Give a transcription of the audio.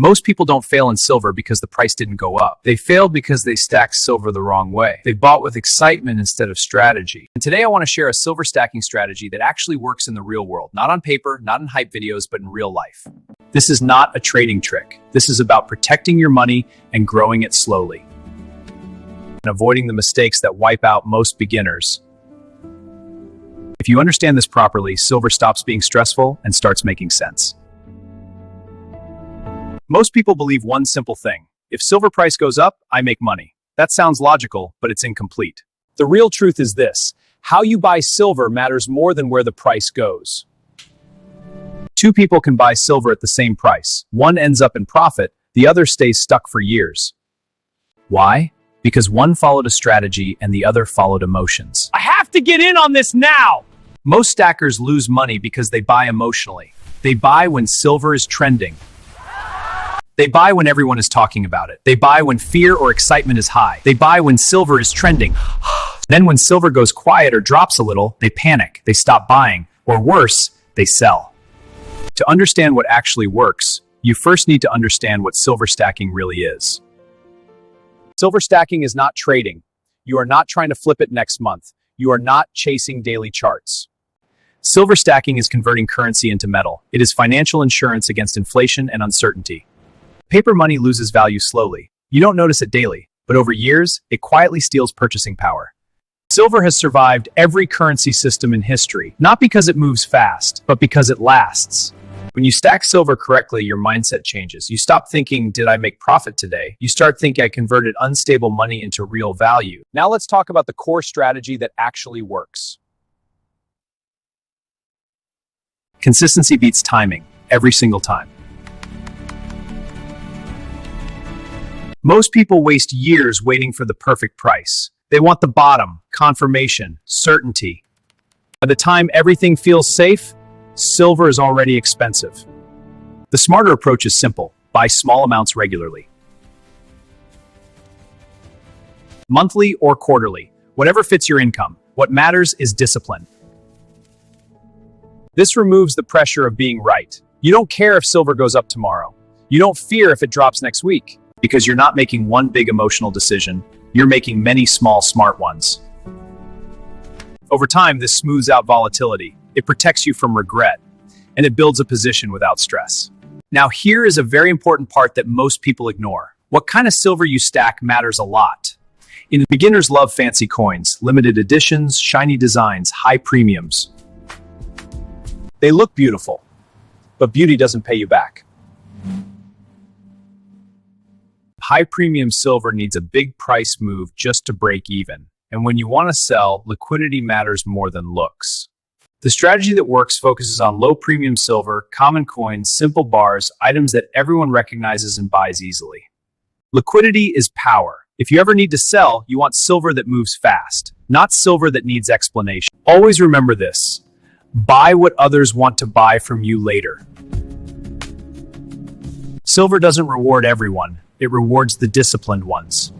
Most people don't fail in silver because the price didn't go up. They failed because they stacked silver the wrong way. They bought with excitement instead of strategy. And today I want to share a silver stacking strategy that actually works in the real world. Not on paper, not in hype videos, but in real life. This is not a trading trick. This is about protecting your money and growing it slowly, and avoiding the mistakes that wipe out most beginners. If you understand this properly, silver stops being stressful and starts making sense. Most people believe one simple thing: if silver price goes up, I make money. That sounds logical, but it's incomplete. The real truth is this: how you buy silver matters more than where the price goes. Two people can buy silver at the same price. One ends up in profit, the other stays stuck for years. Why? Because one followed a strategy and the other followed emotions. I have to get in on this now! Most stackers lose money because they buy emotionally. They buy when silver is trending. They buy when everyone is talking about it. They buy when fear or excitement is high. They buy when silver is trending. Then when silver goes quiet or drops a little, they panic. They stop buying. Or worse, they sell. To understand what actually works, you first need to understand what silver stacking really is. Silver stacking is not trading. You are not trying to flip it next month. You are not chasing daily charts. Silver stacking is converting currency into metal. It is financial insurance against inflation and uncertainty. Paper money loses value slowly. You don't notice it daily, but over years, it quietly steals purchasing power. Silver has survived every currency system in history, not because it moves fast, but because it lasts. When you stack silver correctly, your mindset changes. You stop thinking, did I make profit today? You start thinking, I converted unstable money into real value. Now let's talk about the core strategy that actually works. Consistency beats timing, every single time. Most people waste years waiting for the perfect price. They want the bottom, confirmation, certainty. By the time everything feels safe, silver is already expensive. The smarter approach is simple: buy small amounts regularly. Monthly or quarterly, whatever fits your income. What matters is discipline. This removes the pressure of being right. You don't care if silver goes up tomorrow. You don't fear if it drops next week, because you're not making one big emotional decision. You're making many small, smart ones. Over time, this smooths out volatility. It protects you from regret, and it builds a position without stress. Now, here is a very important part that most people ignore. What kind of silver you stack matters a lot. Beginners love fancy coins, limited editions, shiny designs, high premiums. They look beautiful, but beauty doesn't pay you back. High premium silver needs a big price move just to break even. And when you want to sell, liquidity matters more than looks. The strategy that works focuses on low premium silver, common coins, simple bars, items that everyone recognizes and buys easily. Liquidity is power. If you ever need to sell, you want silver that moves fast, not silver that needs explanation. Always remember this: buy what others want to buy from you later. Silver doesn't reward everyone. It rewards the disciplined ones.